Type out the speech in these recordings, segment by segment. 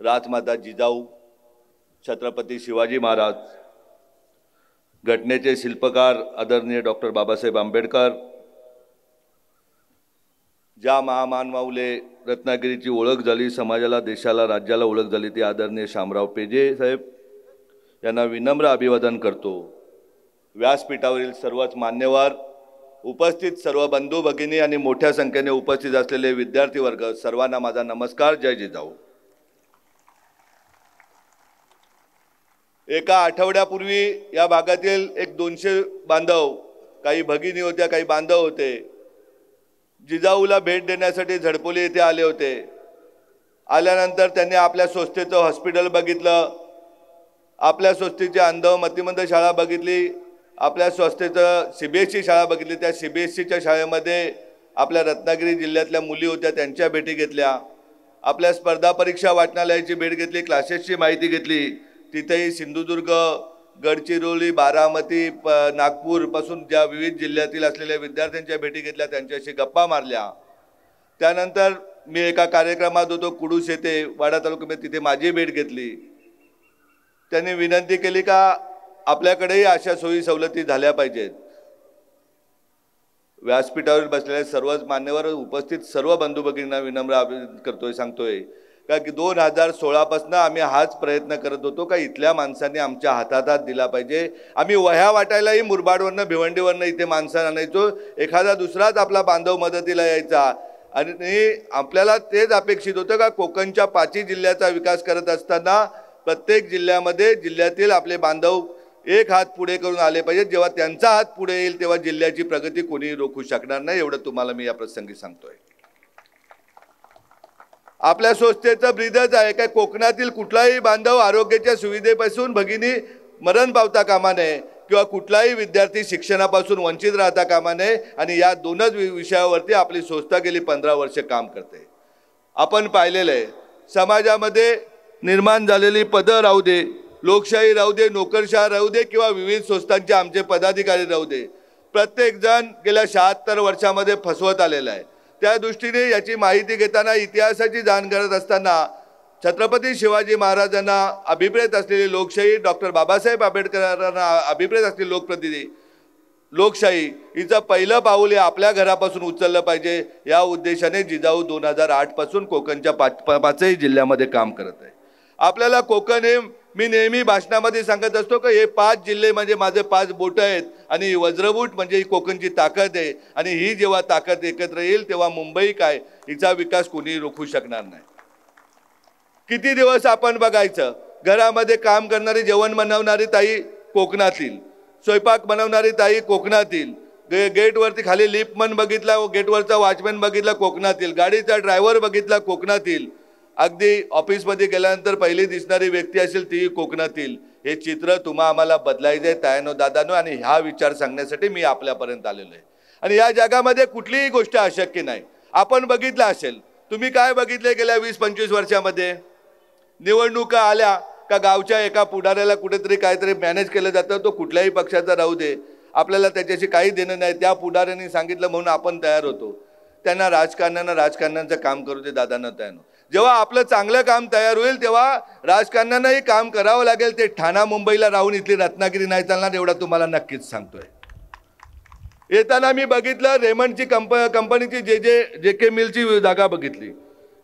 राजमाता जिजाऊ, छत्रपती शिवाजी महाराज, घटनेचे शिल्पकार आदरणीय डॉक्टर बाबासाहेब आंबेडकर, ज्या महामानवाऊले रत्नागिरीची ओळख झाली, समाजाला, देशाला, राज्याला ओळख झाली, ती आदरणीय शामराव पेजे साहेब यांना विनम्र अभिवादन करतो। व्यासपीठावरील सर्वच मान्यवर, उपस्थित सर्व बंधू भगिनी आणि मोठ्या संख्येने उपस्थित असलेले विद्यार्थी वर्ग, सर्वांना माझा नमस्कार। जय जिजाऊ। एका आठवड्यापूर्वी या भागातील एक 200 बांधव, काही भगिनी होत्या, काही बांधव होते, जिजाऊला भेट देण्यासाठी झडपोली येथे आले होते। आल्यानंतर त्यांनी आपल्या संस्थेचं हॉस्पिटल बघितलं, आपल्या संस्थेची अंध मतिमंद शाळा बघितली, आपल्या संस्थेचं सीबीएसई शाळा बघितली। त्या सीबीएसईच्या शाळेमध्ये आपल्या रत्नागिरी जिल्ह्यातल्या मुली होत्या, त्यांच्या भेटी घेतल्या। आपल्या स्पर्धा परीक्षा वाचनालयाची भेट घेतली, क्लासेसची माहिती घेतली। तिथेही सिंधुदुर्ग, गडचिरोली, बारामती, नागपूर पासून ज्या विविध जिल्ह्यातील असलेल्या विद्यार्थ्यांच्या भेटी घेतल्या, त्यांच्याशी गप्पा मारल्या। त्यानंतर मी एका कार्यक्रमात होतो कुडूस येथे, वाडा तालुक्यामध्ये, तिथे माझी भेट घेतली। त्यांनी विनंती केली का आपल्याकडेही अशा सोयी सवलती झाल्या पाहिजेत। व्यासपीठावर बसलेले सर्वच मान्यवर, उपस्थित सर्व बंधू भगिनींना विनम्र अभिवादन करतोय, सांगतोय का की 2016 पासून आम्ही हाच प्रयत्न करत होतो का इथल्या माणसांनी आमच्या हातात दिला पाहिजे। आम्ही वह्या वाटायलाही मुरबाडवरनं, भिवंडीवरनं इथे माणसं आणायचो, एखादा दुसराच आपला बांधव मदतीला यायचा। आणि आपल्याला तेच अपेक्षित होतं का कोकणच्या 5 जिल्ह्याचा विकास करत असताना प्रत्येक जिल्ह्यामध्ये जिल्ह्यातील आपले बांधव एक हात पुढे करून आले पाहिजे। जेव्हा त्यांचा हात पुढे येईल तेव्हा जिल्ह्याची प्रगती कोणीही रोखू शकणार नाही, एवढं तुम्हाला मी या प्रसंगी सांगतोय। आपल्या संस्थेचं ब्रीदच आहे काय कोकणातील कुठलाही बांधव आरोग्याच्या सुविधेपासून भगिनी मरण पावता कामा नये किंवा कुठलाही विद्यार्थी शिक्षणापासून वंचित राहता कामा नये। आणि या दोनच विषयावरती आपली संस्था गेली 15 वर्ष काम करते। आपण पाहिलेलं आहे समाजामध्ये निर्माण झालेली पदं राहू दे, लोकशाही राहू दे, नोकरशाही राहू दे किंवा विविध संस्थांचे आमचे पदाधिकारी राहू दे, प्रत्येक जण गेल्या 76 वर्षामध्ये फसवत आलेला आहे। त्या दृष्टीने याची माहिती घेताना, इतिहासाची जाण करत असताना छत्रपती शिवाजी महाराजांना अभिप्रेत असलेली लोकशाही, डॉक्टर बाबासाहेब आंबेडकरांना अभिप्रेत असलेली लोकप्रतिनिधी लोकशाही हिचं पहिलं पाऊल हे आपल्या घरापासून उचललं पाहिजे। या उद्देशाने जिजाऊ 2008 पासून कोकणच्या 5 जिल्ह्यामध्ये काम करत आहे। आपल्याला कोकण हे मी नेहमी भाषणामध्ये सांगत असतो की हे 5 जिल्हे म्हणजे माझे 5 बोट आहेत आणि वज्रबूट म्हणजे ही कोकणची ताकद आहे। आणि ही जेव्हा ताकद एकत्र येईल तेव्हा मुंबई काय हिचा विकास कोणी रोखू शकणार नाही। किती दिवस आपण बघायचं, घरामध्ये काम करणारी, जेवण बनवणारी ताई कोकणातील, स्वयंपाक बनवणारी ताई कोकणातील, गेटवरती खाली लिफ्टमन बघितला, गेटवरचा वॉचमॅन बघितला कोकणातील, गाडीचा ड्रायव्हर बघितला कोकणातील, अगदी ऑफिसमध्ये गेल्यानंतर पहिली दिसणारी व्यक्ती असेल ती कोकणातील। हे चित्र तुम्हा आम्हाला बदलायचं आहे तायनो दादानो, आणि हा विचार सांगण्यासाठी मी आपल्यापर्यंत आलेलो आहे। आणि या जगामध्ये कुठलीही गोष्ट अशक्य नाही। आपण बघितलं असेल, तुम्ही काय बघितले गेल्या 20-25 वर्षामध्ये, निवडणुका आल्या का गावच्या एका पुढाऱ्याला कुठेतरी काहीतरी मॅनेज केलं जातं, तो कुठल्याही पक्षाचा राहू दे, आपल्याला त्याच्याशी काही देणं नाही, त्या पुढाऱ्यांनी सांगितलं म्हणून आपण तयार होतो। त्यांना राजकारण्यांचं काम करू दे दादांना तयार। जेव्हा आपलं चांगलं काम तयार होईल तेव्हा राजकारण्यांनाही काम करावं लागेल। ते ठाणा मुंबईला राहून इथली रत्नागिरी नाही चालणार, एवढं तुम्हाला नक्कीच सांगतोय। येताना मी बघितलं रेमंडची कंपनीची JK मिलची जागा बघितली।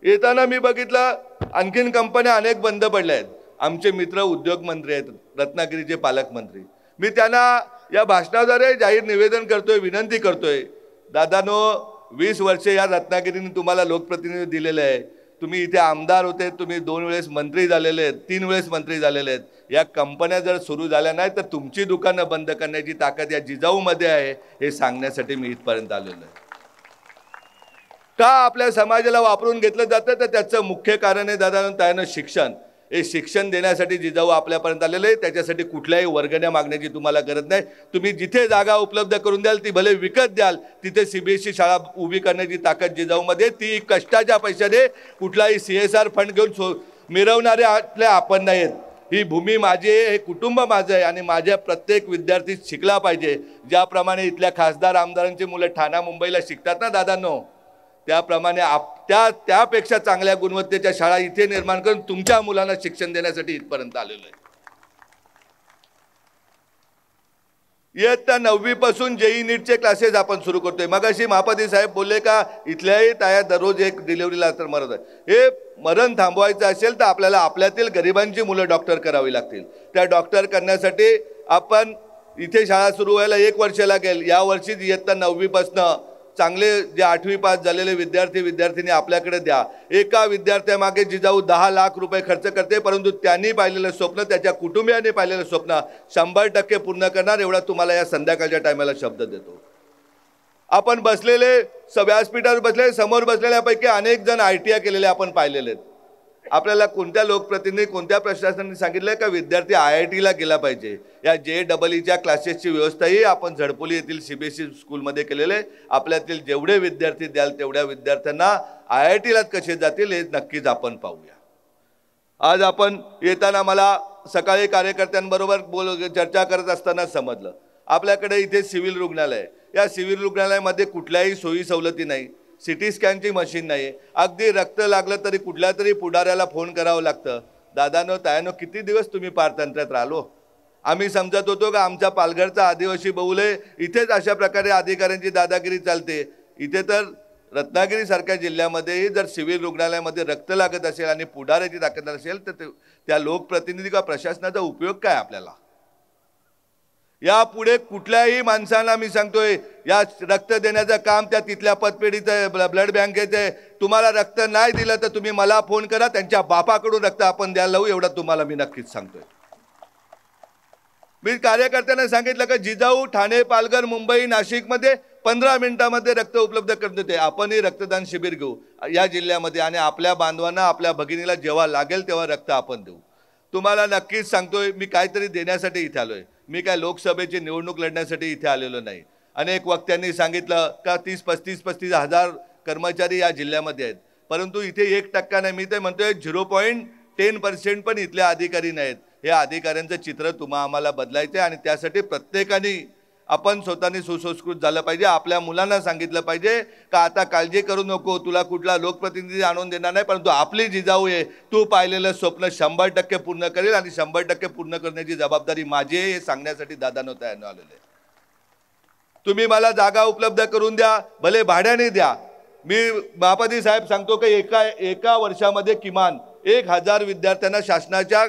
येताना मी बघितलं आणखीन कंपन्या अनेक बंद पडल्या आहेत। आमचे मित्र उद्योग मंत्री आहेत, रत्नागिरीचे पालकमंत्री, मी त्यांना या भाषणाद्वारे जाहीर निवेदन करतोय, विनंती करतोय, दादानो 20 वर्षे या रत्नागिरीने तुम्हाला लोकप्रतिनिधी दिलेले आहे। तुम्ही इथे आमदार होते, तुम्ही 2 वेळेस मंत्री झालेले आहेत, 3 वेळेस मंत्री झालेले आहेत। या कंपन्या जर सुरू झाल्या नाही तर तुमची दुकानं बंद करण्याची ताकद या जिजाऊमध्ये आहे, हे सांगण्यासाठी मी इथपर्यंत आलेलो आहे। का आपल्या समाजाला वापरून घेतलं जातं तर त्याचं मुख्य कारण आहे दादांनो ताईंनो शिक्षण। हे शिक्षण देण्यासाठी जिजाऊ आपल्यापर्यंत आलेले आहे। त्याच्यासाठी कुठल्याही वर्गण्या मागण्याची तुम्हाला गरज नाही। तुम्ही जिथे जागा उपलब्ध करून द्याल ती भले विकत द्याल, तिथे सीबीएसई शाळा उभी करण्याची ताकद जिजाऊमध्ये, ती कष्टाच्या पैशाने कुठलाही CSR फंड घेऊन मिरवणारे आपण नाहीत। ही भूमी माझी आहे, हे कुटुंब माझं आहे आणि माझ्या प्रत्येक विद्यार्थी शिकला पाहिजे। ज्याप्रमाणे इथल्या खासदार आमदारांची मुलं ठाणा मुंबईला शिकतात ना दादांनो, त्याप्रमाणे त्यापेक्षा चांगल्या गुणवत्तेच्या शाळा इथे निर्माण करून तुमच्या मुलांना शिक्षण देण्यासाठी इथपर्यंत आलेलो आहे. इयत्ता 9वी पासून जेई नीटचे क्लासेस आपण सुरू करतोय. मगाशी महापौर साहेब बोलले का इथल्याही ताया दररोज एक डिलिव्हरीला तर मरत आहे. हे मरण थांबवायचं असेल तर आपल्याला आपल्यातील गरिबांची मुलं डॉक्टर करावी लागतील. त्या डॉक्टर करण्यासाठी आपण इथे शाळा सुरू व्हायला 1 वर्ष लागेल. या वर्षी इयत्ता 9वी पासून चांगले जे 8वी पास झालेले विद्यार्थी आपल्याकडे द्या. एका विद्यार्थ्यामागे जिजाऊ 10 लाख रुपये खर्च करते, परंतु त्यांनी पाहिलेलं स्वप्न, त्याच्या कुटुंबियांनी पाहिलेलं स्वप्न 100% पूर्ण करणार, एवढा तुम्हाला या संध्याकाळच्या टायमाला शब्द देतो. आपण बसलेले व्यासपीठावर बसलेले, समोर बसलेल्यापैकी अनेक जण ITI केलेले आपण पाहिलेले आहेत. आपल्याला कोणत्या लोकप्रतिनिधी कोणत्या प्रशासनाने सांगितलं का विद्यार्थी IITला गेला पाहिजे. या JEEच्या क्लासेसची व्यवस्थाही आपण झडपोली येथील CBSE स्कूलमध्ये केलेले. आपल्यातील जेवढे विद्यार्थी द्याल तेवढ्या विद्यार्थ्यांना IITलाच कसे जातील हे नक्कीच आपण पाहूया. आज आपण येताना मला सकाळी कार्यकर्त्यांबरोबर चर्चा करत असताना समजलं आपल्याकडे इथे सिव्हिल रुग्णालय आहे. या सिव्हिल रुग्णालयामध्ये कुठल्याही सोयी सवलती नाही. CT स्कॅनची मशीन नाही. अगदी रक्त लागलं तरी कुठल्या तरी पुढाऱ्याला फोन करावं लागतं. दादानो तायानो किती दिवस तुम्ही पारतंत्र्यात राहिलो. आम्ही समजत होतो का आमच्या पालघरचा आदिवासी बहुल आहे, इथेच अशा प्रकारे अधिकाऱ्यांची दादागिरी चालते. इथे तर रत्नागिरीसारख्या जिल्ह्यामध्येही जर सिव्हिल रुग्णालयामध्ये रक्त लागत असेल आणि पुढाऱ्याची ताकद असेल तर त्या लोकप्रतिनिधी किंवा प्रशासनाचा उपयोग काय आपल्याला. यापुढे कुठल्याही माणसांना मी सांगतोय या रक्त देण्याचं काम त्या तिथल्या पतपेढीचं ब्लड बँकेचे. तुम्हाला रक्त नाही दिलं तर तुम्ही मला फोन करा, त्यांच्या बापाकडून रक्त आपण द्यायला लावू, एवढं तुम्हाला मी नक्कीच सांगतोय. मी कार्यकर्त्यांना सांगितलं की जिजाऊ ठाणे पालघर मुंबई नाशिकमध्ये 15 मिनिटांमध्ये रक्त उपलब्ध करून देते. आपणही रक्तदान शिबिर घेऊ या जिल्ह्यामध्ये आणि आपल्या बांधवांना आपल्या भगिनीला जेव्हा लागेल तेव्हा रक्त आपण देऊ. तुम्हाला नक्कीच सांगतोय मी काहीतरी देण्यासाठी इथे आलोय. मी काय लोकसभेची निवडणूक लढण्यासाठी इथे आलेलो नाही. अनेक वक्त्यांनी सांगितलं का 30-35 हजार कर्मचारी या जिल्ह्यामध्ये आहेत, परंतु इथे 1% नाही. मी ते म्हणतोय 0.10% पण इथले अधिकारी नाहीत. हे अधिकाऱ्यांचं चित्र आम्हाला बदलायचं आहे आणि त्यासाठी प्रत्येकाने आपण स्वतःने सुसंस्कृत झालं पाहिजे. आपल्या मुलांना सांगितलं पाहिजे का आता काळजी करू नको, तुला कुठला लोकप्रतिनिधी आणून देणार नाही, परंतु आपली जिजाऊ आहे, तू पाहिलेलं स्वप्न 100% पूर्ण करेल आणि 100% पूर्ण करण्याची जबाबदारी माझी आहे, हे सांगण्यासाठी दादांनो तयार आलेले. तुम्ही मला जागा उपलब्ध करून द्या, भले भाड्याने द्या. मी महापौर साहेब सांगतो की एका वर्षामध्ये किमान 1000 विद्यार्थ्यांना शासनाच्या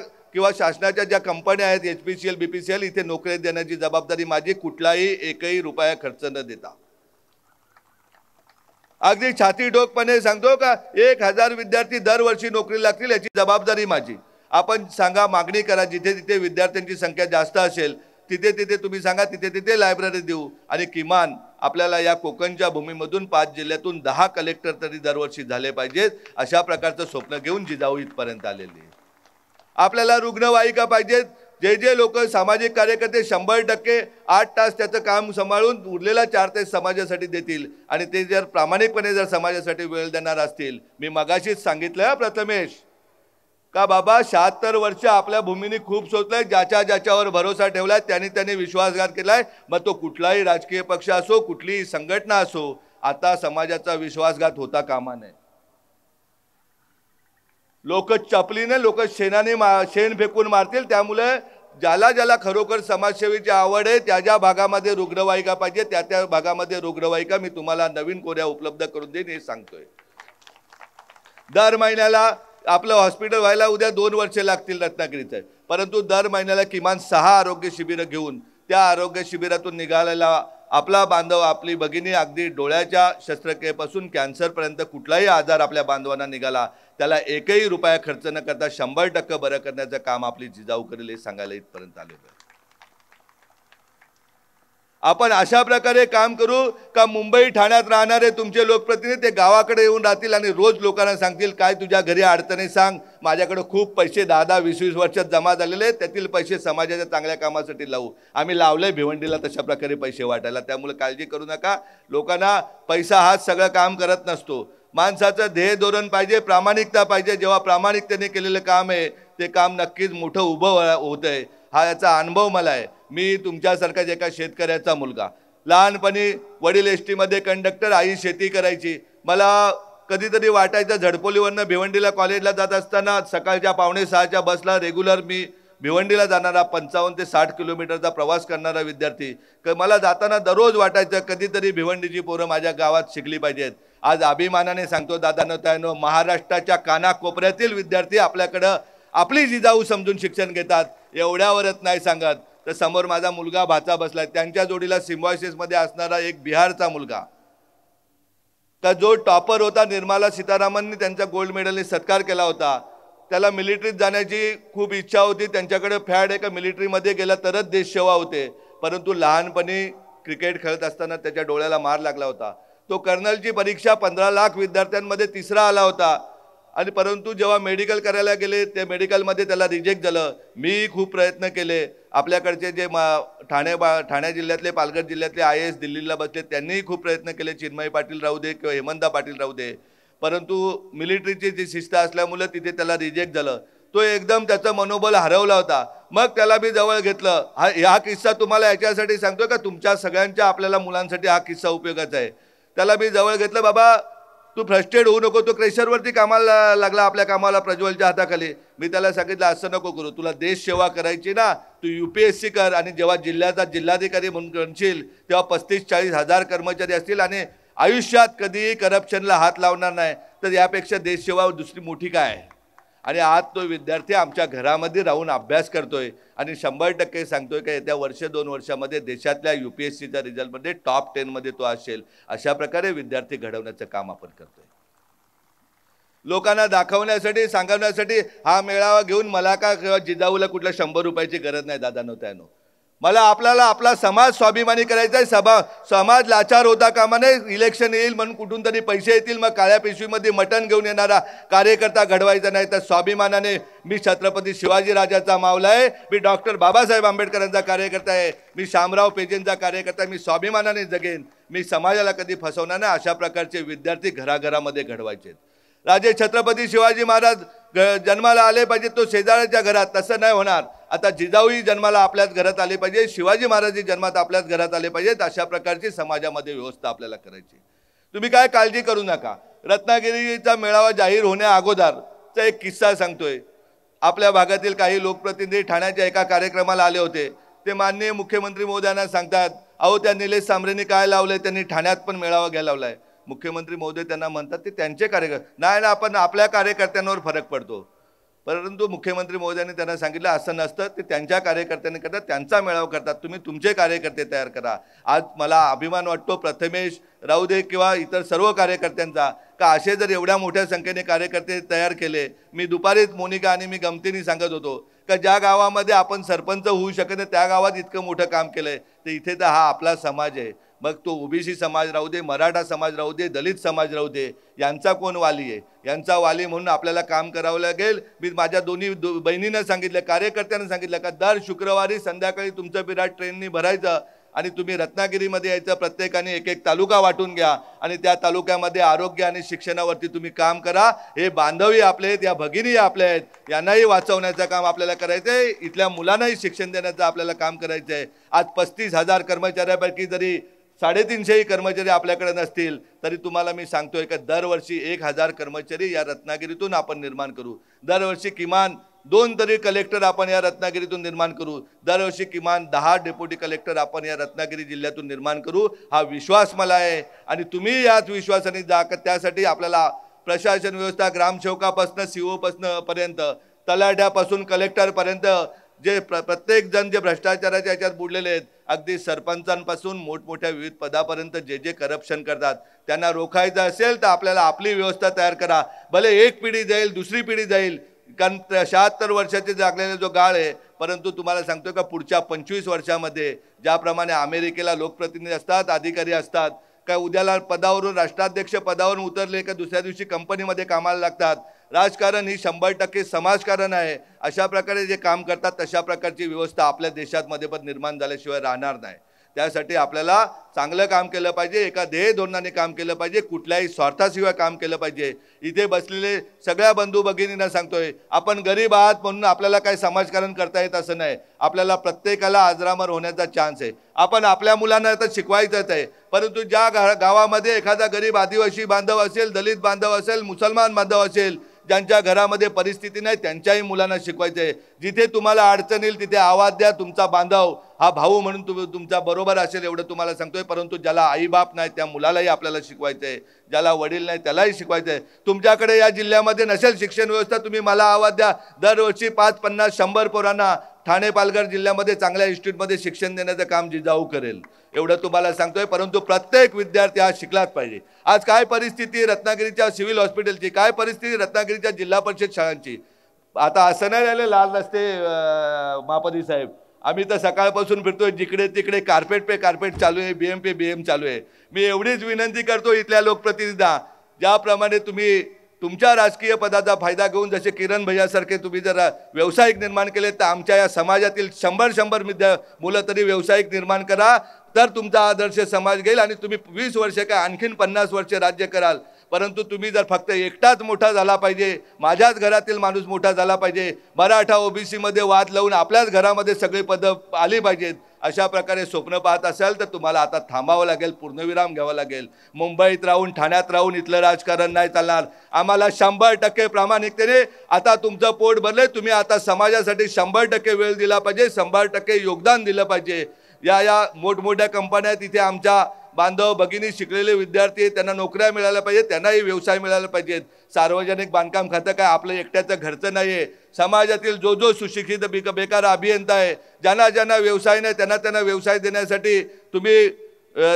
ज्या कंपन्या आहेत HPCL BPCL इथे नोकरी देण्याची जबाबदारी माझी, कुठलाही एकही रुपया खर्च न देता. अगदी छाती डोकपणे सांगतो का 1000 विद्यार्थी दरवर्षी नोकरी लागतील, याची जबाबदारी माझी. आपण सांगा, मागणी करा, जिथे जिथे विद्यार्थ्यांची संख्या जास्त असेल तिथे तुम्ही सांगा, तिथे लायब्ररी देऊ. आणि किमान आपल्याला या कोकणच्या भूमीमधून 5 जिल्ह्यातून 10 कलेक्टर तरी दरवर्षी झाले पाहिजेत. अशा प्रकारचं स्वप्न घेऊन जिजाऊ इथपर्यंत आलेली. आपल्याला रुग्णवाहिका पाहिजेत. जे लोक सामाजिक कार्यकर्ते 100% 8 तास त्याचं काम सांभाळून उरलेला 4 तास समाजासाठी देतील आणि ते जर प्रामाणिकपणे जर समाजासाठी वेळ देणार असतील. मी मगाशीच सांगितलं प्रथमेश का बाबा 76 वर्ष आपल्या भूमीने खूप सोचलंय. ज्याच्यावर भरोसा ठेवलाय त्यांनी विश्वासघात केलाय. मग तो कुठलाही राजकीय पक्ष असो, कुठलीही संघटना असो, आता समाजाचा विश्वासघात होता कामा नये. लोक चपलीने शेण फेकून मारतील. त्यामुळे ज्याला खरोखर समाजसेवेची आवड आहे त्या भागामध्ये रुग्णवाहिका पाहिजे, त्या भागामध्ये रुग्णवाहिका मी तुम्हाला नवीन कोऱ्या उपलब्ध करून देईन हे सांगतोय. दर महिन्याला आपलं हॉस्पिटल व्हायला उद्या 2 वर्ष लागतील रत्नागिरीचं, परंतु दर महिन्याला किमान 6 आरोग्य शिबिरं घेऊन त्या आरोग्य शिबिरातून निघालेला आपला बांधव आपली भगिनी अगदी डोळ्याच्या शस्त्रक्रियेपासून कॅन्सरपर्यंत कुठलाही आजार आपल्या बांधवांना निघाला त्याला एकही रुपया खर्च न करता 100% बरं करण्याचं काम आपली जिजाऊ करेल हे सांगायला इथपर्यंत आलेलो आहे. आपण अशा प्रकारे काम करू का मुंबई ठाण्यात राहणारे तुमचे लोकप्रतिनिधी ते गावाकडे येऊन राहतील आणि रोज लोकांना सांगतील काय तुझ्या घरी अडचणी सांग, माझ्याकडे खूप पैसे 10-20 वर्षात जमा झालेले आहेत, त्यातील पैसे समाजाच्या चांगल्या कामासाठी लावू. आम्ही लावले भिवंडीला तशा प्रकारे पैसे वाटायला. त्यामुळे काळजी करू नका. लोकांना पैसा हाच सगळं काम करत नसतो. माणसाचं ध्येय धोरण पाहिजे, प्रामाणिकता पाहिजे. जेव्हा प्रामाणिकतेने केलेलं काम आहे ते काम नक्कीच मोठं उभं होतंय. हा याचा अनुभव मला आहे. मी तुमच्यासारखाच एका शेतकऱ्याचा मुलगा. लहानपणी वडील एसटीमध्ये कंडक्टर, आई शेती करायची. मला कधीतरी वाटायचं झडपोलीवरनं भिवंडीला कॉलेजला जात असताना सकाळच्या 5:45च्या बसला रेग्युलर मी भिवंडीला जाणारा 55 ते 60 किलोमीटरचा प्रवास करणारा विद्यार्थी मला जाताना दररोज वाटायचं कधीतरी भिवंडीची पोरं माझ्या गावात शिकली पाहिजेत. आज अभिमानाने सांगतो दादांनो ताईंनो, महाराष्ट्राच्या कानाकोपऱ्यातील विद्यार्थी आपल्याकडं आपली जिजाऊ समजून शिक्षण घेतात. एवढ्यावरच नाही सांगत तर समोर माझा मुलगा भाचा बसलाय, त्यांच्या जोडीला सिम्बॉयसिसमध्ये असणारा एक बिहारचा मुलगा का जो टॉपर होता, निर्मला सीतारामननी त्यांचा गोल्ड मेडलने सत्कार केला होता. त्याला मिलिटरीत जाण्याची खूप इच्छा होती, त्यांच्याकडे फॅड आहे का मिलिटरीमध्ये गेला तरच देश सेवा होते. परंतु लहानपणी क्रिकेट खेळत असताना त्याच्या डोळ्याला मार लागला होता. तो कर्नलची परीक्षा 15 लाख विद्यार्थ्यांमध्ये तिसरा आला होता. आणि परंतु जेव्हा मेडिकल करायला गेले ते मेडिकलमध्ये त्याला रिजेक्ट झालं. मी खूप प्रयत्न केले. आपल्याकडचे जे ठाणे जिल्ह्यातले, पालघर जिल्ह्यातले IAS दिल्लीला बसले त्यांनीही खूप प्रयत्न केले, चिन्मय पाटील राहू दे किंवा हेमंता पाटील राहू दे. परंतु मिलिटरीची जी शिस्त असल्यामुळे तिथे त्याला रिजेक्ट झालं. तो एकदम त्याचं मनोबल हरवला होता. मग त्याला मी जवळ घेतलं. हा किस्सा तुम्हाला याच्यासाठी सांगतोय का तुमच्या सगळ्यांच्या आपल्याला मुलांसाठी हा किस्सा उपयोगाचा आहे. त्याला मी जवळ घेतलं, बाबा तू फ्रस्ट्रेट होऊ नको. तो क्रेशरवरती कामाला लागला, आपल्या कामाला प्रज्वलच्या हाताखाली. मी त्याला सांगितलं असं नको करू, तुला देश सेवा करायची ना, तू UPSC कर आणि जेव्हा जिल्ह्याचा जिल्हाधिकारी म्हणून बनशील तेव्हा 35-40 हजार कर्मचारी असतील आणि आयुष्यात कधीही करप्शनला हात लावणार नाही. तर यापेक्षा देशसेवा दुसरी मोठी काय आहे. आणि आज तो विद्यार्थी आमच्या घरामध्ये राहून अभ्यास करतोय आणि 100% सांगतोय का येत्या 1-2 वर्षामध्ये देशातल्या UPSCच्या रिझल्टमध्ये टॉप 10 मध्ये तो असेल. अशा प्रकारे विद्यार्थी घडवण्याचं काम आपण करतोय. लोकांना दाखवण्यासाठी, सांगण्यासाठी हा मेळावा घेऊन मला का किंवा जिजाऊला कुठल्या 100 रुपयाची गरज नाही दादांनो ताईंनो. मला आपल्याला आपला समाज स्वाभिमानी करायचा आहे. समाज लाचार होता कामा नये. इलेक्शन येईल म्हणून कुठून तरी पैसे येतील मग काळ्या पिशवीमध्ये मटण घेऊन येणारा कार्यकर्ता घडवायचा नाही. तर स्वाभिमानाने मी छत्रपती शिवाजीराजाचा मावला आहे, मी डॉक्टर बाबासाहेब आंबेडकरांचा कार्यकर्ता आहे, मी शामराव पेजेंचा कार्यकर्ता आहे. मी स्वाभिमानाने जगेन. मी समाजाला कधी फसवणार नाही. अशा प्रकारचे विद्यार्थी घराघरामध्ये घडवायचे. राजे छत्रपती शिवाजी महाराज जन्माला आले पाहिजे तो शेजाऱ्याच्या घरात, तसं नाही होणार. आता जिजाऊही जन्माला आपल्याच घरात आले पाहिजे, शिवाजी महाराजही जन्मात आपल्याच घरात आले पाहिजेत. अशा प्रकारची समाजामध्ये व्यवस्था आपल्याला करायची. तुम्ही काय काळजी करू नका. रत्नागिरीचा मेळावा जाहीर होण्या अगोदरचा एक किस्सा सांगतोय. आपल्या भागातील काही लोकप्रतिनिधी ठाण्याच्या एका कार्यक्रमाला आले होते. ते माननीय मुख्यमंत्री महोदयांना सांगतात, अहो त्या निलेश सांबरेंनी काय लावलंय, त्यांनी ठाण्यात पण मेळावा घ्यायला लावलाय. मुख्यमंत्री महोदय त्यांना म्हणतात ते त्यांचे कार्यकर्ते नाही ना, आपण आपल्या कार्यकर्त्यांवर फरक पडतो. परंतु मुख्यमंत्री महोदयांनी त्यांना सांगितलं असं नसतं, ते त्यांच्या कार्यकर्त्यांनी करतात, त्यांचा मेळावा करतात, तुम्ही तुमचे कार्यकर्ते तयार करा. आज मला अभिमान वाटतो प्रथमेश राहू दे किंवा इतर सर्व कार्यकर्त्यांचा, का असे जर एवढ्या मोठ्या संख्येने कार्यकर्ते तयार केले. मी दुपारीच मोनिका आणि मी गमतीने सांगत होतो का ज्या गावामध्ये आपण सरपंच होऊ शकत नाही त्या गावात इतकं मोठं काम केलंय, तर इथे तर हा आपला समाज आहे. मग तो OBC समाज राहू दे, मराठा समाज राहू दे, दलित समाज राहू दे, यांचा कोण वाली आहे. यांचा वाली म्हणून आपल्याला काम करावं लागेल. मी माझ्या दोन्ही बहिणींना सांगितलं, कार्यकर्त्यांना सांगितलं का दर शुक्रवारी संध्याकाळी तुमचं विराट ट्रेननी भरायचं आणि तुम्ही रत्नागिरीमध्ये यायचं. प्रत्येकाने एक तालुका वाटून घ्या आणि त्या तालुक्यामध्ये आरोग्य आणि शिक्षणावरती तुम्ही काम करा. हे बांधवही आपले आहेत, या भगिनी आपल्या आहेत, यांनाही वाचवण्याचं काम आपल्याला करायचं आहे. इथल्या मुलांनाही शिक्षण देण्याचं आपल्याला काम करायचं आहे. आज 35,000 कर्मचाऱ्यापैकी जरी 350 कर्मचारी आपल्याकडे नसतील तरी तुम्हाला मी सांगतोय का दरवर्षी 1000 कर्मचारी या रत्नागिरीतून आपण निर्माण करू. दरवर्षी किमान 2 तरी कलेक्टर आपण या रत्नागिरीतून निर्माण करू. दरवर्षी किमान 10 डेप्युटी कलेक्टर आपण या रत्नागिरी जिल्ह्यातून निर्माण करू. हा विश्वास मला आहे आणि तुम्ही याच विश्वासाने जा. त्यासाठी आपल्याला प्रशासन व्यवस्था, ग्रामसेवकापासून CO पर्यंत, तलाठ्यापासून कलेक्टरपर्यंत जे प्रत्येक जण जे भ्रष्टाचाराच्या याच्यात बुडलेले आहेत, अगदी सरपंचांपासून मोठमोठ्या विविध पदापर्यंत जे करप्शन करतात त्यांना रोखायचं असेल तर आपल्याला आपली व्यवस्था तयार करा. भले एक पिढी जाईल, दुसरी पिढी जाईल, कारण 76 वर्षाचे जागलेला जो गाळ आहे. परंतु तुम्हाला सांगतो का पुढच्या 25 वर्षामध्ये ज्याप्रमाणे अमेरिकेला लोकप्रतिनिधी असतात, अधिकारी असतात, काय उद्याला पदावरून राष्ट्राध्यक्ष पदावरून उतरले का दुसऱ्या दिवशी कंपनीमध्ये कामाला लागतात. राजकारण ही 100% समाजकारण आहे. अशा प्रकारे जे काम करतात तशा प्रकारची व्यवस्था आपल्या देशामध्ये पण निर्माण झाल्याशिवाय राहणार नाही. त्यासाठी आपल्याला चांगलं काम केलं पाहिजे, एका ध्येय धोरणाने काम केलं पाहिजे, कुठल्याही स्वार्थाशिवाय काम केलं पाहिजे. इथे बसलेले सगळ्या बंधू भगिनींना सांगतोय, आपण गरीब आहात म्हणून आपल्याला काही समाजकारण करता येत असं नाही. आपल्याला प्रत्येकाला अजरामर होण्याचा चान्स आहे. आपण आपल्या मुलांना तर शिकवायचंच आहे, परंतु ज्या गावामध्ये एखादा गरीब आदिवासी बांधव असेल, दलित बांधव असेल, मुसलमान बांधव असेल, ज्यांच्या घरामध्ये परिस्थिती नाही त्यांच्याही मुलांना शिकवायचं आहे. जिथे तुम्हाला अडचण येईल तिथे आवाज द्या. तुमचा बांधव हा भाऊ म्हणून तुमचा बरोबर असेल एवढं तुम्हाला सांगतोय. परंतु ज्याला आईबाप नाही त्या मुलालाही आपल्याला शिकवायचं आहे, ज्याला वडील नाही त्यालाही शिकवायचं आहे. तुमच्याकडे या जिल्ह्यामध्ये नसेल शिक्षण व्यवस्था, तुम्ही मला आवाज द्या. दरवर्षी 5, 50, 100 पोरांना ठाणे पालघर जिल्ह्यामध्ये चांगल्या इन्स्टिट्यूटमध्ये शिक्षण देण्याचं काम जिजाऊ करेल एवढं तुम्हाला सांगतोय. परंतु प्रत्येक विद्यार्थी हा शिकलाच पाहिजे. आज काय परिस्थिती रत्नागिरीच्या सिव्हिल हॉस्पिटलची, काय परिस्थिती रत्नागिरीच्या जिल्हा परिषद शाळांची. आता असं नाही राहिले लाल रस्ते महापौर साहेब, आम्ही तर सकाळपासून फिरतोय, जिकडे तिकडे कार्पेट पे कार्पेट चालू आहे, बीएम पे बीएम चालू आहे. मी एवढीच विनंती करतो इथल्या लोकप्रतिनिधींना, ज्याप्रमाणे तुम्ही तुमच्या राजकीय पदाचा फायदा घेऊन जसे किरण भैयासारखे तुम्ही जर व्यावसायिक निर्माण केले, तर आमच्या या समाजातील 100 मुलं तरी व्यावसायिक निर्माण करा. तर तुमचा आदर्श समाज घेईल आणि तुम्ही 20 वर्ष काय आणखीन 50 वर्ष राज्य कराल. परंतु तुम्ही जर फक्त एकटाच मोठा झाला पाहिजे, माझ्याच घरातील माणूस मोठा झाला पाहिजे, मराठा ओबीसी मध्ये वाद लावून आपल्याच घरामध्ये सगळी पदं आली पाहिजेत, अशा प्रकारे स्वप्न पाहत असाल तर तुम्हाला आता थांबावं लागेल, पूर्णविराम घ्यावा लागेल. मुंबईत राहून ठाण्यात राहून इथलं राजकारण नाही चालणार. आम्हाला 100% प्रामाणिकतेने आता तुमचं पोट भरले, तुम्ही आता समाजासाठी 100% वेळ दिला पाहिजे, 100% योगदान दिलं पाहिजे. या मोठमोठ्या कंपन्या तिथे आमच्या बांधव भगिनी शिकलेले विद्यार्थी त्यांना नोकऱ्या मिळाल्या पाहिजेत, त्यांनाही व्यवसाय मिळाला पाहिजेत. सार्वजनिक बांधकाम खातं काय आपलं एकट्याचं घरचं नाही आहे. समाजातील जो सुशिक्षित बेकार अभियंता आहे, ज्यांना व्यवसाय नाही त्यांना व्यवसाय देण्यासाठी तुम्ही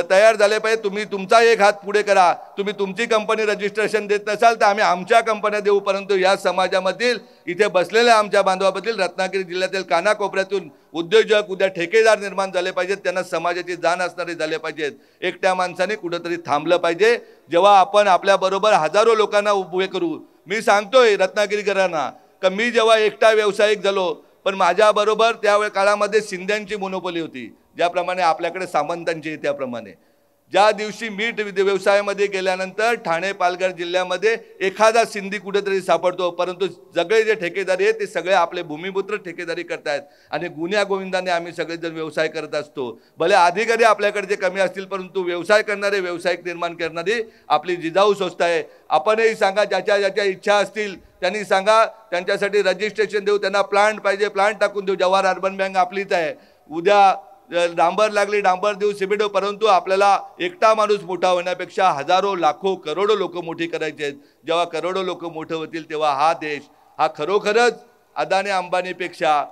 तयार झाले पाहिजे. तुम्ही तुमचा एक हात पुढे करा. तुम्ही तुमची कंपनी रजिस्ट्रेशन देत नसाल तर आम्ही आमच्या कंपन्या देऊ. परंतु या समाजामधील इथे बसलेल्या आमच्या बांधवाबद्दल रत्नागिरी जिल्ह्यातील कानाकोपऱ्यातून उद्योजक उद्या ठेकेदार निर्माण झाले पाहिजेत, त्यांना समाजाची जाण असणारे झाले पाहिजेत. एकट्या माणसाने कुठंतरी थांबलं पाहिजे. जेव्हा आपण आपल्याबरोबर हजारो लोकांना उभे करू, मी सांगतोय रत्नागिरीकरांना का मी जेव्हा एकटा व्यावसायिक झालो, पण माझ्याबरोबर त्यावेळी काळामध्ये शिंद्यांची मोनोपोली होती, ज्याप्रमाणे आपल्याकडे सामंतांची, त्याप्रमाणे ज्या दिवशी मीठ व्यवसायामध्ये गेल्यानंतर ठाणे पालघर जिल्ह्यामध्ये एखादा सिंधी कुठेतरी सापडतो. परंतु सगळे जे ठेकेदारी आहेत ते सगळे आपले भूमिपुत्र ठेकेदारी करतायत आणि गुन्ह्या गोविंदाने आम्ही सगळेजण व्यवसाय करत असतो. भले अधिकारी आपल्याकडे जे कमी असतील, परंतु व्यवसाय करणारे, व्यावसायिक निर्माण करणारी आपली जिजाऊ संस्था आहे. आपणही सांगा, ज्याच्या इच्छा असतील त्यांनी सांगा, त्यांच्यासाठी रजिस्ट्रेशन देऊ. त्यांना प्लांट पाहिजे प्लांट टाकून देऊ. जवाहर अर्बन बँक आपलीच आहे. उद्या डांबर लागली डांबर देऊ, सिमेंट देऊ. परंतु आपल्याला एकटा माणूस मोठा होण्यापेक्षा हजारो लाखो करोडो लोक मोठी करायचे आहेत. जेव्हा करोडो लोक मोठे होतील तेव्हा हा देश हा खरोखरच अदानी अंबानीपेक्षा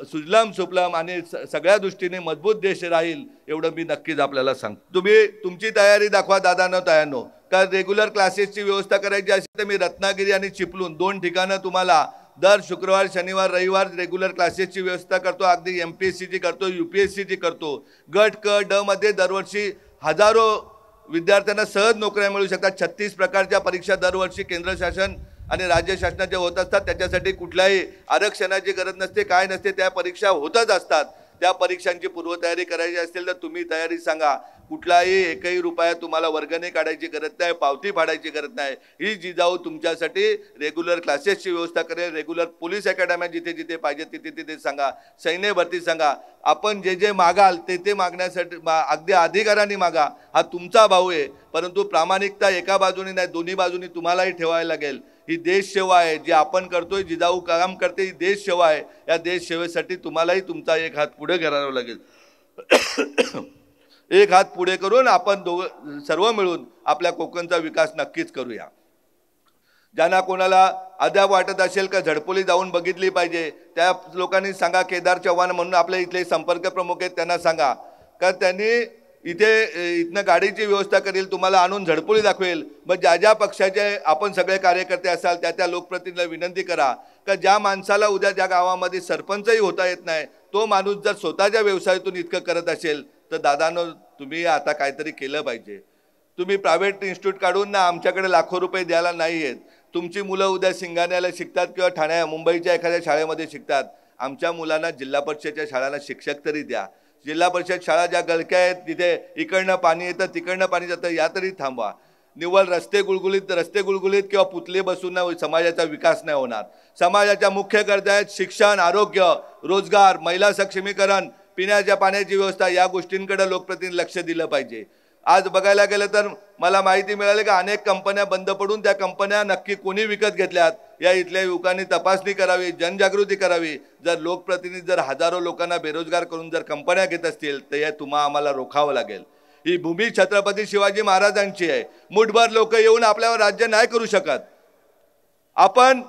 सुजलाम सुफलाम आणि सगळ्या दृष्टीने मजबूत देश राहील, एवढं मी नक्कीच आपल्याला सांगतो. तुम्ही तुमची तयारी दाखवा दादांनो तायांनो. का रेग्युलर क्लासेसची व्यवस्था करायची असेल तर मी रत्नागिरी आणि चिपळूण 2 ठिकाणं तुम्हाला दर शुक्रवार शनिवार रविवार रेग्युलर क्लासेसची व्यवस्था करतो. अगदी MPSCची करतो, UPSCची करतो. गट क ड मध्ये दरवर्षी हजारो विद्यार्थ्यांना सहज नोकऱ्या मिळू शकतात. 36 प्रकारच्या परीक्षा दरवर्षी केंद्र शासन आणि राज्य शासनाच्या होत असतात. त्याच्यासाठी कुठल्याही आरक्षणाची गरज नसते, काय नसते, त्या परीक्षा होतच असतात. त्या परीक्षांची पूर्वतयारी करायची असेल तर तुम्ही तयारी सांगा. कुठलाही एकही रुपया तुम्हाला वर्गणी काढायची गरज नाही, पावती फाडायची गरज नाही. ही जिजाऊ तुमच्यासाठी रेग्युलर क्लासेसची व्यवस्था करेल. रेग्युलर पोलीस अकॅडम्या जिथे जिथे पाहिजे तिथे सांगा. सैन्य भरती सांगा. आपण जे मागाल ते मागण्यासाठी अगदी अधिकाराने मागा. हा तुमचा भाऊ आहे, परंतु प्रामाणिकता एका बाजूने नाही, दोन्ही बाजूनी तुम्हालाही ठेवायला लागेल. ही देश सेवा आहे, जी आपण करतोय, जिजाऊ काम करते, ही देश सेवा आहे. या देश सेवेसाठी तुम्हालाही तुमचा एक हात पुढे करावा लागेल. एक हात पुढे करून आपण सर्व मिळून आपल्या कोकणचा विकास नक्कीच करूया. ज्यांना कोणाला अद्याप वाटत असेल का झडपोली जाऊन बघितली पाहिजे, त्या लोकांनी सांगा. केदार चव्हाण म्हणून आपल्या इथले संपर्क प्रमुख आहेत, त्यांना सांगा का त्यांनी इथनं गाडीची व्यवस्था करेल, तुम्हाला आणून झडपोली दाखवेल. मग ज्या पक्षाचे आपण सगळे कार्यकर्ते असाल त्या लोकप्रतिनिधीला विनंती करा का ज्या माणसाला उद्या ज्या गावामध्ये सरपंचही होता येत नाही, तो माणूस जर स्वतःच्या व्यवसायातून इतकं करत असेल तर दादांनो तुम्ही आता काहीतरी केलं पाहिजे. तुम्ही प्रायव्हेट इन्स्टिट्यूट काढून ना आमच्याकडे लाखो रुपये द्यायला नाही आहेत. तुमची मुलं उद्या सिंगाण्याला शिकतात किंवा मुंबईच्या एखाद्या शाळेमध्ये शिकतात. आमच्या मुलांना जिल्हा परिषदेच्या शाळांना शिक्षक तरी द्या. जिल्हा परिषद शाळा ज्या गळक्या आहेत तिथे इकडनं पाणी येतं तिकडनं पाणी जातं, या तरी थांबवा. निव्वळ रस्ते गुळगुळीत किंवा पुतळे बसून समाजाचा विकास नाही होणार. समाजाच्या मुख्य गरजा आहेत शिक्षण, आरोग्य, रोजगार, महिला सक्षमीकरण, पिण्याच्या पाण्याची व्यवस्था. या गोष्टींकडे लोकप्रतिनिधी लक्ष दिलं पाहिजे. आज बघायला गेलं तर मला माहिती मिळाली की अनेक कंपन्या बंद पडून त्या कंपन्या नक्की कोणी विकत घेतल्यात या इथल्या युवकांनी तपासणी करावी, जनजागृती करावी. जर लोकप्रतिनिधी जर हजारो लोकांना बेरोजगार करून जर कंपन्या घेत असतील तर हे आम्हाला रोखावं लागेल. ही भूमी छत्रपती शिवाजी महाराजांची आहे. मुठभर लोक येऊन आपल्यावर राज्य नाही करू शकत. आपण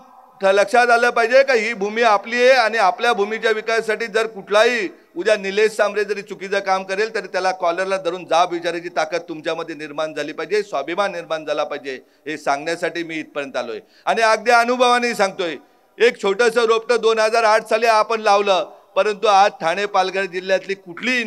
लक्षात आलं पाहिजे का ही भूमी आपली आहे आणि आपल्या भूमीच्या विकासासाठी जर कुठलाही उद्या निलेश सांबरे जरी चुकीचं काम करेल तरी त्याला कॉलरला धरून जाब विचारायची ताकद तुमच्यामध्ये निर्माण झाली पाहिजे, स्वाभिमान निर्माण झाला पाहिजे. हे सांगण्यासाठी मी इथपर्यंत आलोय आणि अगदी अनुभवाने सांगतोय. एक छोटंसं रोपटं 2008 साली आपण लावलं, परंतु आज ठाणे पालघर जिल्ह्यातली कुठलीही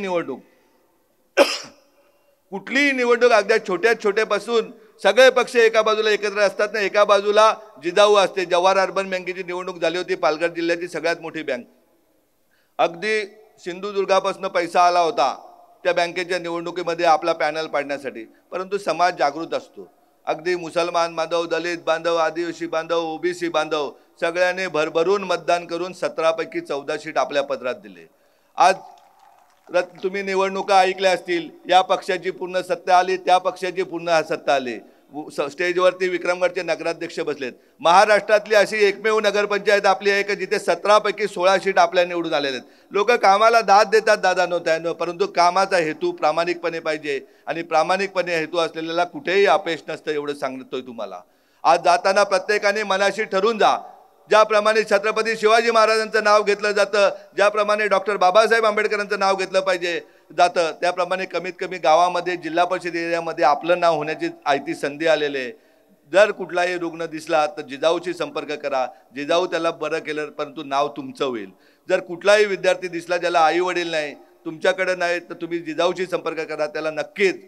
निवडणूक अगदी छोट्यापासून सगळे पक्ष एका बाजूला एकत्र असतात ना, एका बाजूला जिजाऊ असते. जवाहर अर्बन बँकेची निवडणूक झाली होती, पालघर जिल्ह्याची सगळ्यात मोठी बँक. अगदी सिंधुदुर्गापासून पैसा आला होता त्या बँकेच्या निवडणुकीमध्ये आपला पॅनल पाडण्यासाठी. परंतु समाज जागृत असतो. अगदी मुसलमान बांधव, दलित बांधव, आदिवासी बांधव, ओबीसी बांधव सगळ्यांनी भरभरून मतदान करून 17 पैकी 14 सीट आपल्या पदरात दिले. आज तुम्ही निवडणुका ऐकल्या असतील, या पक्षाची पूर्ण सत्ता आली, त्या पक्षाची पूर्ण सत्ता आली. स्टेजवरती विक्रमगडचे नगराध्यक्ष बसलेत. महाराष्ट्रातली अशी एकमेव नगरपंचायत आपली आहे की जिथे 17 पैकी 16 सीट आपल्या निवडून आलेले आहेत. लोक कामाला दाद देतात दादा नव्हत्या, परंतु कामाचा हेतू प्रामाणिकपणे पाहिजे आणि प्रामाणिकपणे हेतू असलेल्याला कुठेही अपयश नसतं, एवढं सांगतोय तुम्हाला. आज जाताना प्रत्येकाने मनाशी ठरून जा. ज्याप्रमाणे छत्रपती शिवाजी महाराजांचं नाव घेतलं जातं, ज्याप्रमाणे डॉक्टर बाबासाहेब आंबेडकरांचं नाव घेतलं पाहिजे जातं, त्याप्रमाणे कमीत कमी गावामध्ये जिल्हा परिषद एरियामध्ये आपलं नाव होण्याची आयती संधी आलेली आहे. जर कुठलाही रुग्ण दिसला तर जिजाऊशी संपर्क करा. जिजाऊ त्याला बरं केलं, परंतु नाव तुमचं होईल. जर कुठलाही विद्यार्थी दिसला ज्याला आई वडील नाही, तुमच्याकडे नाही, तर तुम्ही जिजाऊशी संपर्क करा. त्याला नक्कीच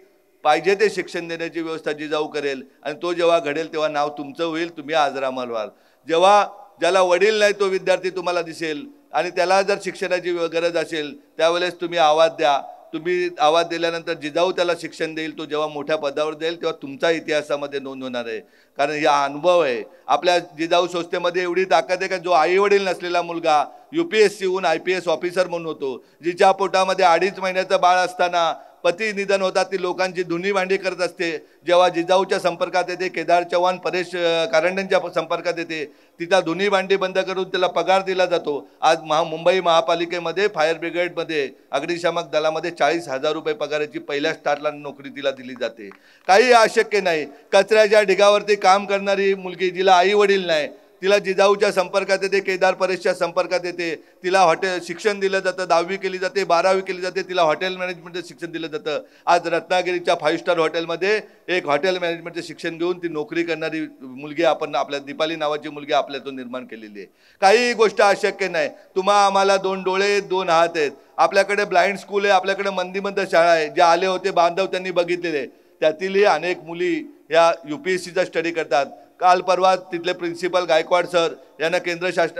पाहिजे ते शिक्षण देण्याची व्यवस्था जिजाऊ करेल आणि तो जेव्हा घडेल तेव्हा नाव तुमचं होईल, तुम्ही आजरामर व्हाल. जेव्हा ज्याला वडील नाही तो विद्यार्थी तुम्हाला दिसेल आणि त्याला जर शिक्षणाची गरज असेल त्यावेळेस तुम्ही आवाज द्या. तुम्ही आवाज दिल्यानंतर जिजाऊ त्याला शिक्षण देईल. तो जेव्हा मोठ्या पदावर जाईल तेव्हा तुमचा इतिहासामध्ये नोंद होणार आहे, कारण हा अनुभव आहे. आपल्या जिजाऊ संस्थेमध्ये एवढी ताकद आहे का जो आई वडील नसलेला मुलगा UPSC होऊन IPS ऑफिसर म्हणून होतो. जिच्या पोटामध्ये 2.5 महिन्याचं बाळ असताना पती निधन होतात, ती लोकांची धुनी भांडी करत असते. जेव्हा जिजाऊच्या संपर्कात येते, केदार चव्हाण, परेश कारंडेंच्या संपर्कात येते, तिथं धुनी भांडी बंद करून त्याला पगार दिला जातो. आज मुंबई महापालिकेमध्ये फायर ब्रिगेडमध्ये अग्निशामक दलामध्ये 40,000 रुपये पगाराची पहिल्या स्टार्टला नोकरी तिला दिली जाते. काही अशक्य नाही. कचऱ्याच्या ढिगावरती काम करणारी मुलगी जिला आई वडील नाही, तिला जिजाऊच्या संपर्कात येते, केदार परेशच्या संपर्कात येते, तिला हॉटेल शिक्षण दिलं जातं, 10वी केली जाते, 12वी केली जाते, तिला हॉटेल मॅनेजमेंटचं शिक्षण दिलं जातं. आज रत्नागिरीच्या 5 स्टार हॉटेलमध्ये एक हॉटेल मॅनेजमेंटचं शिक्षण घेऊन ती नोकरी करणारी मुलगी आपण आपल्या दीपाली नावाची मुलगी आपल्यातून निर्माण केलेली आहे. काही गोष्ट अशक्य नाही. आम्हाला 2 डोळे 2 हात आहेत. आपल्याकडे ब्लाइंड स्कूल आहे, आपल्याकडे मंदीबंद शाळा आहे. जे आले होते बांधव त्यांनी बघितलेले, त्यातीलही अनेक मुली या UPSCचा स्टडी करतात. काल परवा तिथले प्रिन्सिपल गायकवाड सर यांना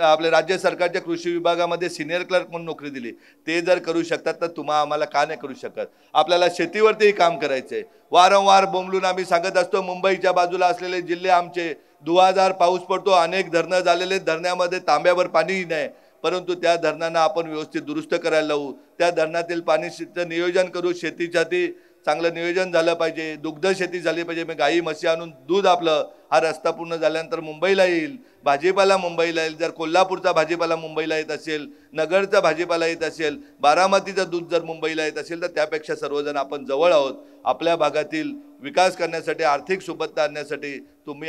आपल्या राज्य सरकारच्या कृषी विभागामध्ये सिनियर क्लर्क म्हणून नोकरी दिली. ते जर करू शकतात तर आम्हाला का नाही करू शकत? आपल्याला शेतीवरतीही काम करायचंय. वारंवार बोंबलून आम्ही सांगत असतो, मुंबईच्या बाजूला असलेले जिल्हे आमचे, धुवाधार पाऊस पडतो, अनेक धरणं झालेले, धरणामध्ये तांब्यावर पाणीही नाही, परंतु त्या धरणांना आपण व्यवस्थित दुरुस्त करायला लावू. त्या धरणातील पाणीचं नियोजन करू. शेतीसाठी चांगलं नियोजन झालं पाहिजे. दुग्ध शेती झाली पाहिजे. मग गाई म्हशी आणून दूध आपलं हा रस्ता पूर्ण झाल्यानंतर मुंबईला येईल. भाजीपाला मुंबईला येईल. जर कोल्हापूरचा भाजीपाला मुंबईला येत असेल, नगरचा भाजीपाला येत असेल, बारामतीचं दूध जर मुंबईला येत असेल, तर त्यापेक्षा सर्वजण आपण जवळ आहोत. आपल्या भागातील विकास करण्यासाठी, आर्थिक सुबत्ता आणण्यासाठी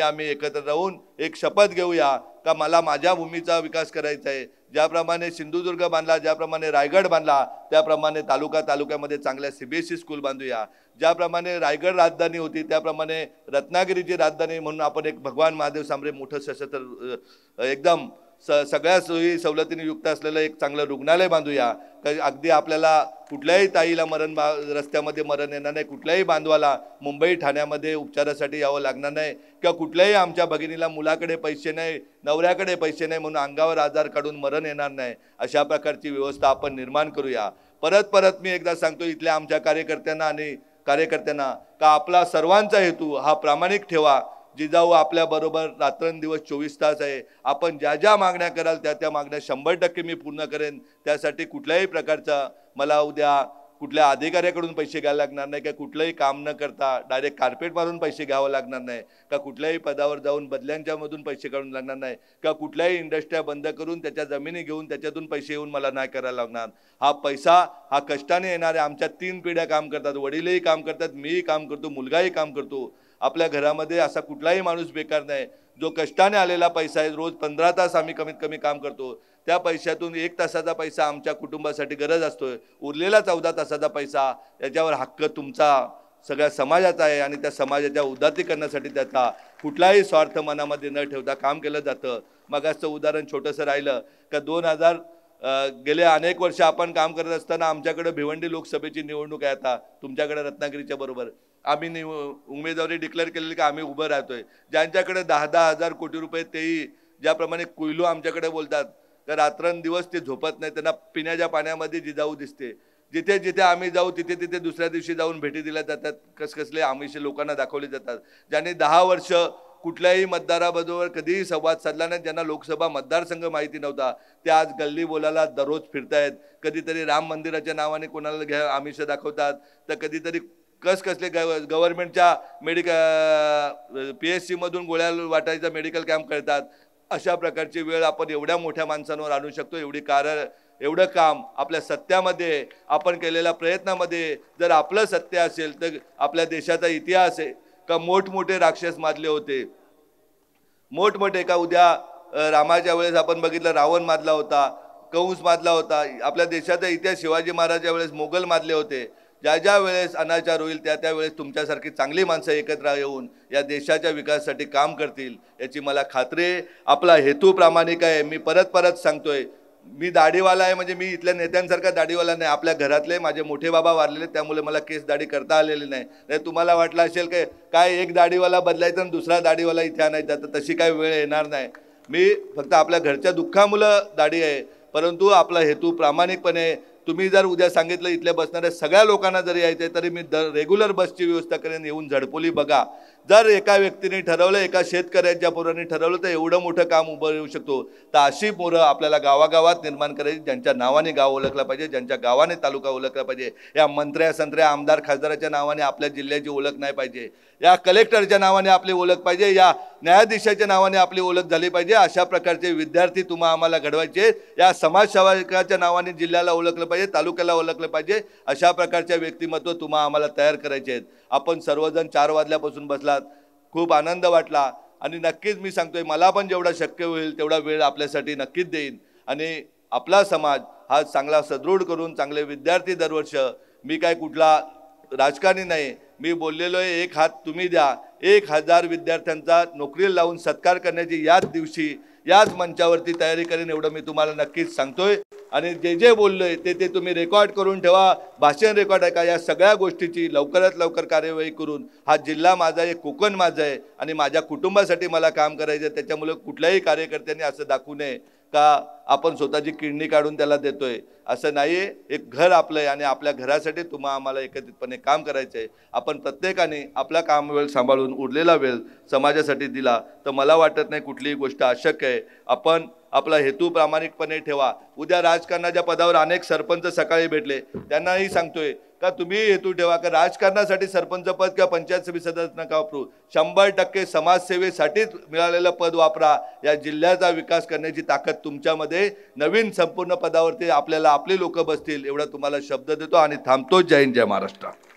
आम्ही एकत्र राहून एक शपथ घेऊया का मला माझ्या भूमीचा विकास करायचा आहे. ज्याप्रमाणे सिंधुदुर्ग बांधला, ज्याप्रमाणे रायगड बांधला, त्याप्रमाणे तालुक्यामध्ये चांगल्या CBSE स्कूल बांधूया. ज्याप्रमाणे रायगड राजधानी होती त्याप्रमाणे रत्नागिरीची राजधानी म्हणून आपण एक भगवान महादेव सांबरे मोठं सशस्त्र एकदम सगळ्या सोयी सवलतीने युक्त असलेलं एक चांगलं रुग्णालय बांधूया. अगदी आपल्याला कुठल्याही ताईला रस्त्यामध्ये मरण येणार नाही, कुठल्याही बांधवाला मुंबई ठाण्यामध्ये उपचारासाठी यावं लागणार नाही, किंवा कुठल्याही आमच्या भगिनीला मुलाकडे पैसे नाही, नवऱ्याकडे पैसे नाही म्हणून अंगावर आजार काढून मरण येणार नाही. अशा प्रकारची व्यवस्था आपण निर्माण करूया. परत परत मी एकदा सांगतो इथल्या आमच्या कार्यकर्त्यांना का आपला सर्वांचा हेतू हा प्रामाणिक ठेवा. जिजाऊ आपल्याबरोबर रात्रंदिवस 24 तास आहे. आपण ज्या ज्या मागण्या कराल त्या मागण्या 100% मी पूर्ण करेन. त्यासाठी कुठल्याही प्रकारचा मला उद्या कुठल्या अधिकाऱ्याकडून पैसे घ्यायला लागणार नाही, का कुठलंही काम न करता डायरेक्ट कार्पेट मारून पैसे घ्यावं लागणार नाही, का कुठल्याही पदावर जाऊन बदल्यांच्यामधून पैसे काढून लागणार नाही, का कुठल्याही इंडस्ट्र्या बंद करून त्याच्या जमिनी घेऊन त्याच्यातून पैसे येऊन मला नाही करायला लागणार. हा पैसा हा कष्टाने येणारे आमच्या 3 पिढ्या काम करतात, वडीलही काम करतात, मीही काम करतो, मुलगाही काम करतो. आपल्या घरामध्ये असा कुठलाही माणूस बेकार नाही. जो कष्टाने आलेला पैसा आहे, रोज 15 तास आम्ही कमीत कमी काम करतो, त्या पैशातून 1 तासाचा पैसा आमच्या कुटुंबासाठी गरज असतोय. उरलेला 14 तासाचा पैसा याच्यावर हक्क तुमचा सगळ्या समाजाचा आहे आणि त्या समाजाच्या उदात्तीकरणासाठी त्याचा कुठलाही स्वार्थ मनामध्ये न ठेवता काम केलं जातं. मगाचं उदाहरण छोटंसं राहिलं का 2000 गेले अनेक वर्ष आपण काम करत असताना आमच्याकडे भिवंडी लोकसभेची निवडणूक आहे. आता तुमच्याकडे रत्नागिरीच्या बरोबर आम्ही उमेदवारी डिक्लेअर केलेली का आम्ही उभं राहतोय. ज्यांच्याकडे 10-10 हजार कोटी रुपये, तेही ज्याप्रमाणे कुयलू आमच्याकडे बोलतात तर रात्रंदिवस ते झोपत नाही. त्यांना पिण्याच्या पाण्यामध्ये जिजाऊ दिसते. जिथे जिथे आम्ही जाऊ तिथे तिथे दुसऱ्या दिवशी जाऊन भेटी दिल्या जातात. कसले आमिष लोकांना दाखवले जातात. ज्यांनी 10 वर्ष कुठल्याही मतदाराबरोबर कधीही संवाद साधला नाही, ज्यांना लोकसभा मतदारसंघ माहिती नव्हता, ते आज गल्ली बोलायला दररोज फिरतायत. कधीतरी राम मंदिराच्या नावाने कोणाला आमिष दाखवतात, तर कधीतरी कसले गव्हर्नमेंटच्या PSC मधून गोळ्या वाटायचा मेडिकल कॅम्प करतात. अशा प्रकारची वेळ आपण एवढ्या मोठ्या माणसांवर आणू शकतो. एवढं काम आपल्या सत्यामध्ये आपण केलेल्या प्रयत्नामध्ये जर आपलं सत्य असेल तर आपल्या देशाचा इतिहास आहे का मोठमोठे राक्षस मारले होते. मोठमोठे का उद्या रामाच्या वेळेस आपण बघितलं रावण मारला होता, कंस मारला होता. आपल्या देशाचा इतिहास शिवाजी महाराजांच्या वेळेस मोगल मारले होते. ज्या ज्या वेळेस अनाचार होईल त्या वेळेस तुमच्यासारखी चांगली माणसं एकत्र येऊन या देशाच्या विकासासाठी काम करतील याची मला खात्री आहे. आपला हेतू प्रामाणिक आहे. मी परत परत सांगतोय, मी दाढीवाला आहे म्हणजे मी इथल्या नेत्यांसारखा दाढीवाला नाही. आपल्या घरातले माझे मोठे बाबा वारलेले, त्यामुळे मला केस दाढी करता आलेली नाही. तुम्हाला वाटलं असेल काय एक दाढीवाला बदलायचा आणि दुसरा दाढीवाला इथे आणायचा, तर तशी काही वेळ येणार नाही. मी फक्त आपल्या घरच्या दुःखामुळे दाढी आहे, परंतु आपला हेतू प्रामाणिकपणे. तुम्ही जर उद्या सांगितलं इथल्या बसणाऱ्या सगळ्या लोकांना जरी यायचं तरी मी रेग्युलर बसची व्यवस्था करेन. येऊन झडपोली बघा. जर एका व्यक्तीने ठरवलं, एका शेतकऱ्याच्या पोरांनी ठरवलं तर एवढं मोठं काम उभं येऊ शकतो. तर अशी पोरं आपल्याला गावागावात निर्माण करायची, ज्यांच्या नावाने गाव ओळखलं पाहिजे, ज्यांच्या गावाने तालुका ओळखला पाहिजे. या मंत्र्या संत्र्या आमदार खासदाराच्या नावाने आपल्या जिल्ह्याची ओळख नाही पाहिजे. या कलेक्टरच्या नावाने आपली ओळख पाहिजे. या न्यायाधीशाच्या नावाने आपली ओळख झाली पाहिजे. अशा प्रकारचे विद्यार्थी तुम्हा आम्हाला घडवायचे. या समाजसेवकाच्या नावाने जिल्ह्याला ओळखलं पाहिजे, तालुक्याला ओळखलं पाहिजे. अशा प्रकारच्या व्यक्तिमत्व तुम्हा आम्हाला तयार करायचे आहेत. आपण सर्वजण 4 वाजल्यापासून बसलात, खूप आनंद वाटला आणि नक्कीच मी सांगतोय मला पण जेवढा शक्य होईल तेवढा वेळ आपल्यासाठी नक्कीच देईन. आणि आपला समाज हा चांगला सदृढ करून चांगले विद्यार्थी दरवर्ष, मी काय कुठला राजकारणी नाही, मी बोललेलो आहे, 1 हात तुम्ही द्या. 1000 विद्यार्थ्यांचा नोकरीला लावून सत्कार करण्याची याच दिवशी याच मंचावरती तयारी करेन, एवढं मी तुम्हाला नक्कीच सांगतोय. आणि जे बोललोय ते तुम्ही रेकॉर्ड करून ठेवा. भाषण रेकॉर्ड आहे का, या सगळ्या गोष्टीची लवकरात लवकर कार्यवाही करून हा जिल्हा माझा आहे, कोकण माझं आहे आणि माझ्या कुटुंबासाठी मला काम करायचं. त्याच्यामुळे कुठल्याही कार्यकर्त्यांनी असं दाखवू नये का आपण स्वतःची किडनी काढून त्याला देतोय. असं नाही आहे. एक घर आपलं आहे आणि आपल्या घरासाठी तुम्हा आम्हाला एकत्रितपणे काम करायचं आहे. आपण प्रत्येकाने आपला काम वेळ सांभाळून उरलेला वेळ समाजासाठी दिला तर मला वाटत नाही कुठलीही गोष्ट अशक्य आहे. आपण आपला हेतू प्रामाणिकपणे ठेवा. उद्या राजकारणाच्या पदावर अनेक सरपंच सकाळी भेटले, त्यांनाही सांगतोय का तुम्ही हेतू ठेवा का राजकारणासाठी सरपंच पद किंवा पंचायत समिती सदस्य नका वापरू. 100% समाजसेवेसाठीच मिळालेलं पद वापरा. या जिल्ह्याचा विकास करण्याची ताकद तुमच्यामध्ये, नवीन संपूर्ण पदावरती आपल्याला आपली लोक बसतील एवढा तुम्हाला शब्द देतो आणि थांबतो. जय हिंद, जय महाराष्ट्र.